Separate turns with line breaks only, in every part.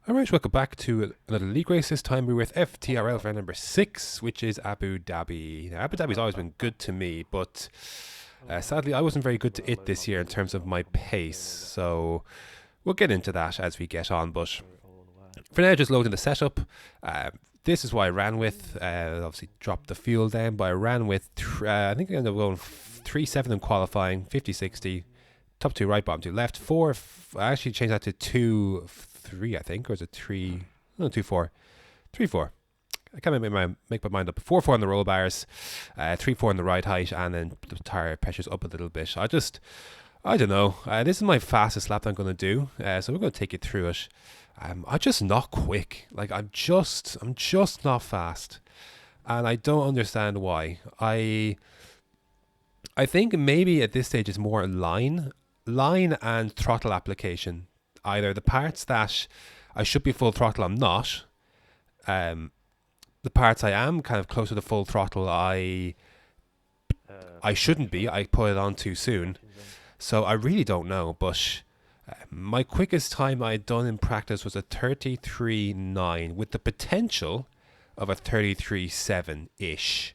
Alright, welcome back to another league race. This time we're with FTRL for number 6, which is Abu Dhabi. Now, Abu Dhabi's always been good to me, but sadly I wasn't very good to it this year in terms of my pace. So we'll get into that as we get on. But for now, just loading the setup. This is what I ran with. Obviously dropped the fuel down, but I ran with, I think I ended up going 3-7 in qualifying, 50-60. Top 2 right, bottom 2 left. 4, I actually changed that to 2-3, I think. Or is it 3? No, 2-4. 3-4. I can't make my mind up. 4-4 on the roll bars, 3-4 on the ride height, and then the tire pressure's up a little bit. I don't know. This is my fastest lap that I'm going to do. So we're going to take it through it. I'm just not quick. Like, I'm just not fast. And I don't understand why. I think maybe at this stage it's more line and throttle application. Either the parts that I should be full throttle, I'm not. The parts I am kind of closer to full throttle, I shouldn't be. I put it on too soon. So I really don't know. But my quickest time I'd done in practice was a 33.9 with the potential of a 33.7-ish.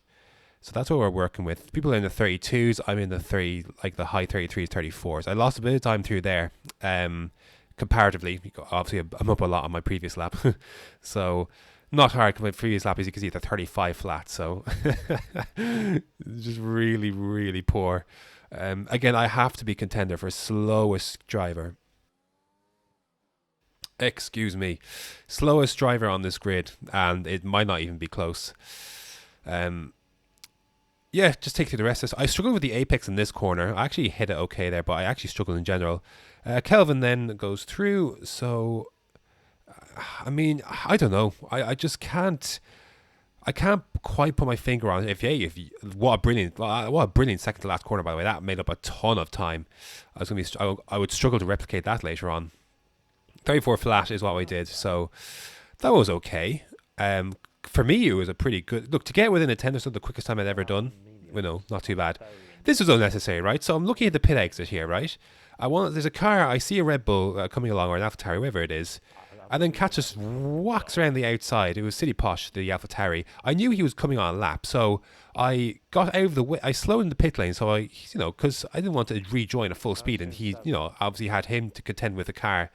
So that's what we're working with. People are in the 32s. I'm in the the high 33s, 34s. I lost a bit of time through there. Comparatively, obviously I'm up a lot on my previous lap. So not hard. My previous lap, as you can see, it's a 35 flat. So just really, really poor. Again, I have to be contender for slowest driver. Excuse me. Slowest driver on this grid, and it might not even be close. Yeah, just take through the rest of this. I struggled with the apex in this corner. I actually hit it okay there, but I actually struggled in general. Kelvin then goes through. So, I mean, I don't know. I just can't. I can't quite put my finger on it. What a brilliant second to last corner, by the way. That made up a ton of time. I would struggle to replicate that later on. 34 flat is what we did, so that was okay. For me, it was a pretty good look to get within a tenth of the quickest time I'd ever done. Not too bad. This was unnecessary, right? So I'm looking at the pit exit here, right? There's a car. I see a Red Bull coming along, or an AlphaTauri, whoever it is, and then Cat just walks around the outside. It was City Posh, the AlphaTauri. I knew he was coming on a lap, so I got out of the way. I slowed in the pit lane, so because I didn't want to rejoin at full speed, and he, obviously had him to contend with the car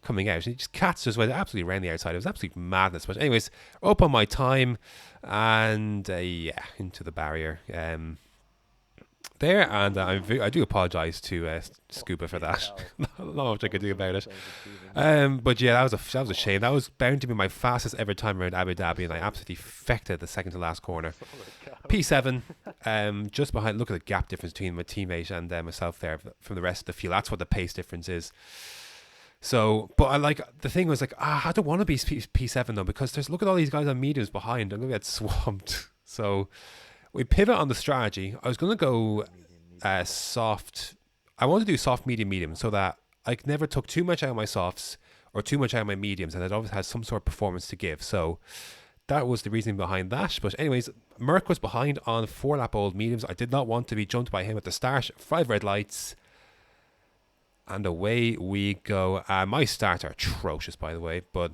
coming out. And Cats just went absolutely around the outside. It was absolute madness. But anyways, up on my time, and into the barrier there. And I do apologise to Scuba for that. Not much I could do about it. But yeah, that was a shame. That was bound to be my fastest ever time around Abu Dhabi, and I absolutely fecked the second to last corner. P7, just behind. Look at the gap difference between my teammate and myself there from the rest of the field. That's what the pace difference is. So, but the thing was I don't want to be P7 though, because look at all these guys on mediums behind. I'm going to get swamped. So we pivot on the strategy. I was going to go soft. I want to do soft, medium, medium, so that I never took too much out of my softs or too much out of my mediums, and it always had some sort of performance to give. So that was the reasoning behind that. But anyways, Merck was behind on 4-lap-old mediums. I did not want to be jumped by him at the start. 5 red lights. And away we go. My starts are atrocious, by the way, but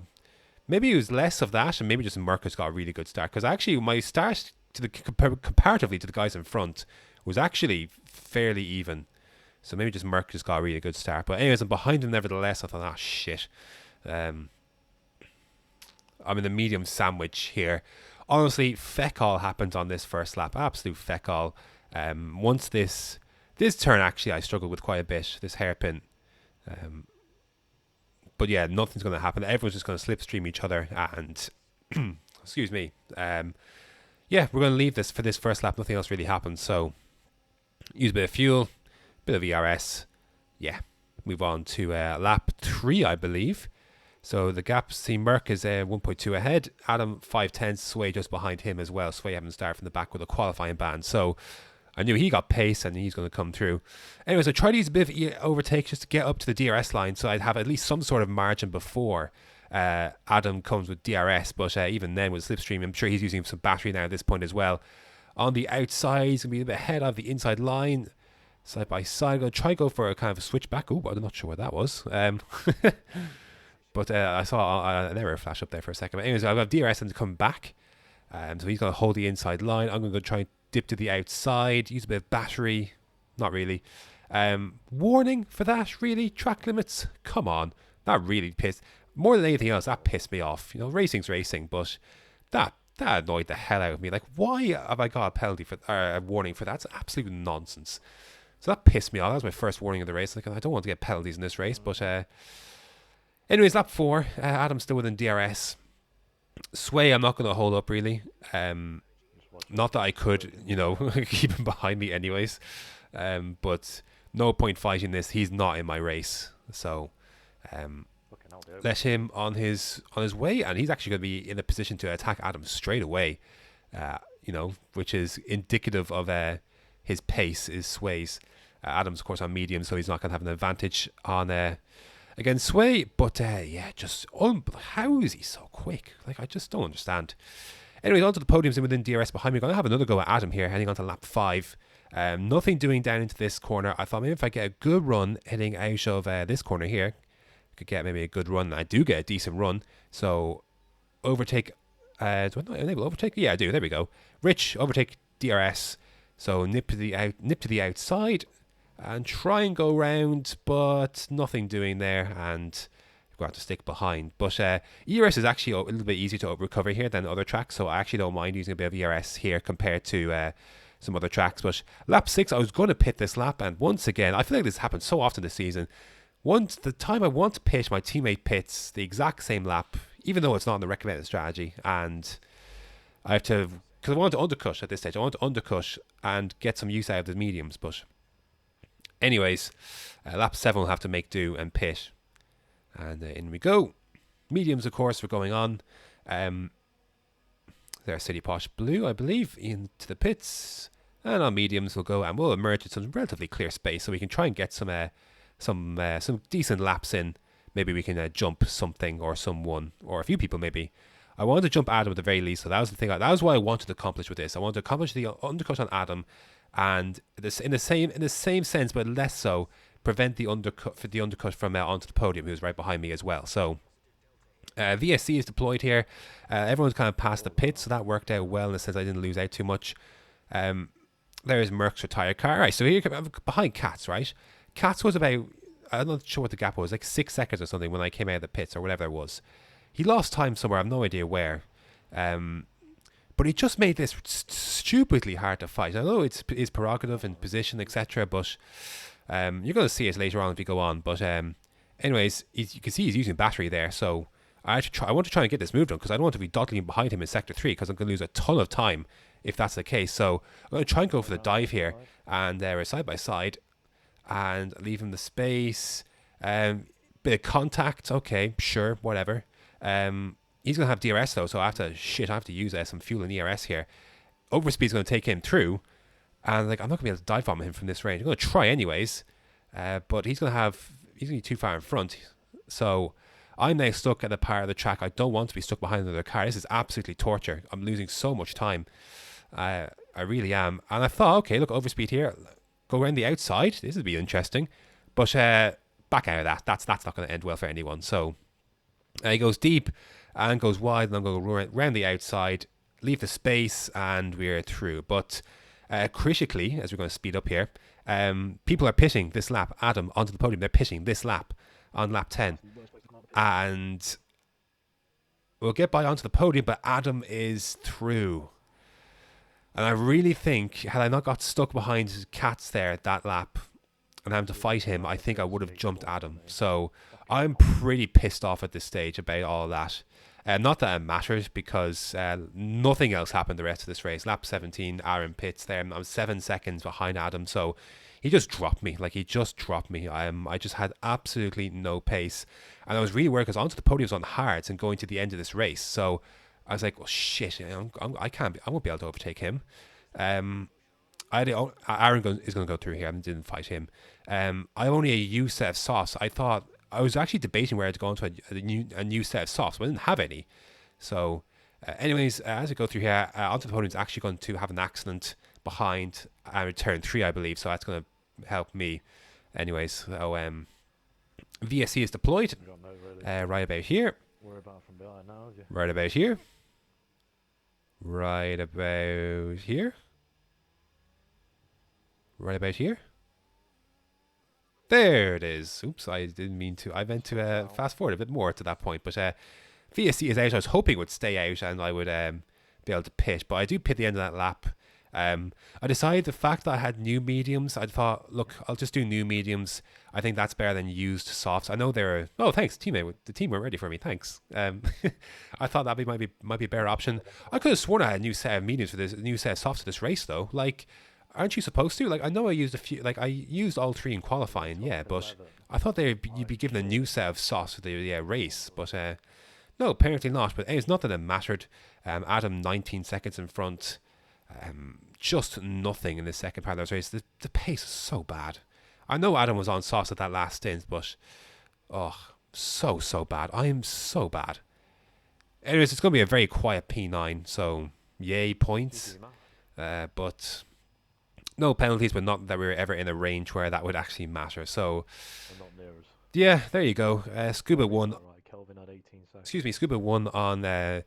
maybe it was less of that, and maybe just Mercus got a really good start. Because actually, my start comparatively to the guys in front was actually fairly even. So maybe just Mercus got a really good start. But anyways, I'm behind him nevertheless. I thought, shit. I'm in the medium sandwich here. Honestly, feck all happened on this first lap. Absolute feck all. Once this turn, actually, I struggled with quite a bit, this hairpin. But yeah, nothing's going to happen. Everyone's just going to slipstream each other. And, excuse me. Yeah, we're going to leave this for this first lap. Nothing else really happens. So, use a bit of fuel, bit of ERS. Yeah, move on to lap 3, I believe. So the gap, see Merck is 1.2 ahead. Adam 5/10, Sway just behind him as well. Sway having started from the back with a qualifying ban. So I knew he got pace and he's going to come through. Anyways, I tried to use a bit of overtake just to get up to the DRS line, so I'd have at least some sort of margin before Adam comes with DRS. But even then with Slipstream, I'm sure he's using some battery now at this point as well. On the outside, he's going to be a bit ahead of the inside line. Side by side, I'm going to try go for a kind of a switch back. Oh, I'm not sure what that was. But I saw an error flash up there for a second. But anyways, I've got DRS and to come back. So he's going to hold the inside line. I'm going to try and dip to the outside, use a bit of battery. Not really. Warning for that, really? Track limits? Come on. That really pissed. More than anything else, that pissed me off. You know, racing's racing, but that annoyed the hell out of me. Like, why have I got a penalty for a warning for that? It's absolute nonsense. So that pissed me off. That was my first warning of the race. Like, I don't want to get penalties in this race, but anyways, lap 4. Adam's still within DRS. Sway, I'm not going to hold up really. Not that I could, you know, keep him behind me anyways. But no point fighting this. He's not in my race, so let him on his way, and he's actually going to be in a position to attack Adam straight away. You know, which is indicative of his pace, is Sway's. Adam's of course on medium, so he's not going to have an advantage on against Sway. But yeah, just how is he so quick? Like, I just don't understand. Anyways, onto the podiums and within DRS behind me. Going to have another go at Adam here, heading on to lap 5. Nothing doing down into this corner. I thought maybe if I get a good run heading out of this corner here, I could get maybe a good run. I do get a decent run. So overtake. Do I not enable overtake? Yeah, I do. There we go. Rich overtake DRS. So nip to the outside and try and go round, but nothing doing there, and we're going to stick behind. But ERS is actually a little bit easier to recover here than other tracks, so I actually don't mind using a bit of ERS here compared to some other tracks. But lap 6, I was going to pit this lap, and once again, I feel like this happens so often this season. Once the time I want to pit, my teammate pits the exact same lap, even though it's not in the recommended strategy, and I have to, because I want to undercut at this stage. I want to undercut and get some use out of the mediums. But anyways, lap 7 will have to make do and pit. And in we go. Mediums, of course, we're going on. There's City Posh Blue, I believe, into the pits. And on mediums we'll go, and we'll emerge at some relatively clear space, so we can try and get some decent laps in. Maybe we can jump something or someone or a few people maybe. I wanted to jump Adam at the very least, so that was the thing. That was what I wanted to accomplish with this. I wanted to accomplish the undercut on Adam, and this in the same sense, but less so, prevent the undercut from onto the podium, who's right behind me as well. So VSC is deployed here. Everyone's kind of past the pit, so that worked out well in the sense I didn't lose out too much. There's Merck's retired car. Right, so here I'm behind Katz, right? Katz was about, I'm not sure what the gap was, like 6 seconds or something when I came out of the pits or whatever it was. He lost time somewhere, I have no idea where. But he just made this stupidly hard to fight. I know it's his prerogative and position, etc., but you're going to see it later on if we go on. But anyways, you can see he's using battery there, so I want to try and get this move done, because I don't want to be dawdling behind him in Sector 3, because I'm going to lose a ton of time if that's the case. So I'm going to try and go for the dive here, and we're side by side, and leave him the space. Bit of contact, okay, sure, whatever. He's going to have DRS though, so I have to use some fuel in ERS here. Overspeed's going to take him through, and like I'm not going to be able to dive bomb him from this range. I'm going to try anyways, but he's going to be too far in front. So I'm now stuck at a part of the track I don't want to be stuck behind another car. This is absolutely torture. I'm losing so much time. I really am. And I thought, okay, look, overspeed here. Go around the outside. This would be interesting. But back out of that. That's not going to end well for anyone. So he goes deep and goes wide, and I'm going to go around the outside, leave the space, and we're through. But critically, as we're going to speed up here, people are pitting this lap. Adam onto the podium. They're pitting this lap on lap 10. And we'll get by onto the podium, but Adam is through. And I really think, had I not got stuck behind Katz there at that lap and having to fight him, I think I would have jumped Adam. So I'm pretty pissed off at this stage about all of that. Not that it matters, because nothing else happened the rest of this race. Lap 17, Aaron pits there. I'm 7 seconds behind Adam, so he just dropped me. Like, he just dropped me. I just had absolutely no pace. And I was really worried, because onto the podium was on hards and going to the end of this race. So I was like, well, shit, I won't be able to overtake him. Aaron is going to go through here. I didn't fight him. I have only a U set of softs. I was actually debating where to go into a new set of softs, but I didn't have any. So anyways, as I go through here, onto the podium is actually going to have an accident behind turn 3, I believe. So that's going to help me. Anyways, so VSC is deployed. Right about here.
Worry about from behind now, is you?
Right about here. Right about here. Right about here. There it is. Oops, I didn't mean to. I meant to fast forward a bit more to that point. But VSC is out. I was hoping it would stay out and I would be able to pit. But I do pit the end of that lap. I decided the fact that I had new mediums, I thought, look, I'll just do new mediums. I think that's better than used softs. I know they're... Oh, thanks, teammate. The team weren't ready for me. Thanks. I thought that might be a better option. I could have sworn I had a new set of mediums for this, a new set of softs for this race, though. Like, aren't you supposed to? Like, I know I used a few... Like, I used all three in qualifying, yeah, but I thought you'd be given a new set of softs for the race. But, no, apparently not. But it's not that it mattered. Adam, 19 seconds in front. Just nothing in the second part of the race. The pace is so bad. I know Adam was on sauce at that last stint, but so bad. I am so bad. Anyways, it's going to be a very quiet P9, so yay points. But no penalties, but not that we were ever in a range where that would actually matter. So yeah, there you go. Scuba won. Excuse me, Scuba won on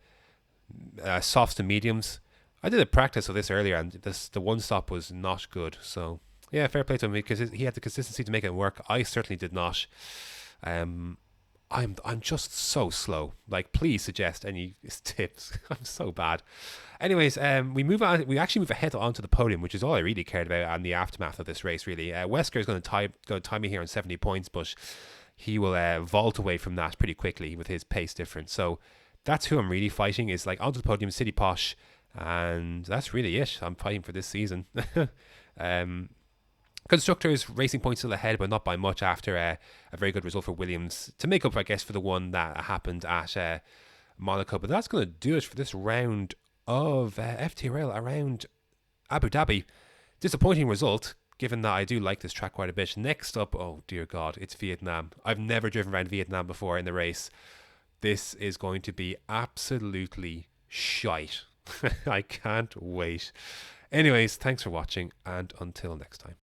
softs and mediums. I did a practice of this earlier, and the one stop was not good. So yeah, fair play to him because he had the consistency to make it work. I certainly did not. I'm just so slow. Like, please suggest any tips. I'm so bad. Anyways, we move on. We actually move ahead onto the podium, which is all I really cared about and the aftermath of this race. Really, Wesker is going to tie me here on 70 points, but he will vault away from that pretty quickly with his pace difference. So that's who I'm really fighting. Is like onto the podium, City Posh. And that's really it. I'm fighting for this season. Constructors, Racing Point still ahead, but not by much after a very good result for Williams to make up, I guess, for the one that happened at Monaco. But that's going to do it for this round of FTRL around Abu Dhabi. Disappointing result, given that I do like this track quite a bit. Next up, oh dear God, it's Vietnam. I've never driven around Vietnam before in the race. This is going to be absolutely shite. I can't wait. Anyways, thanks for watching, and until next time.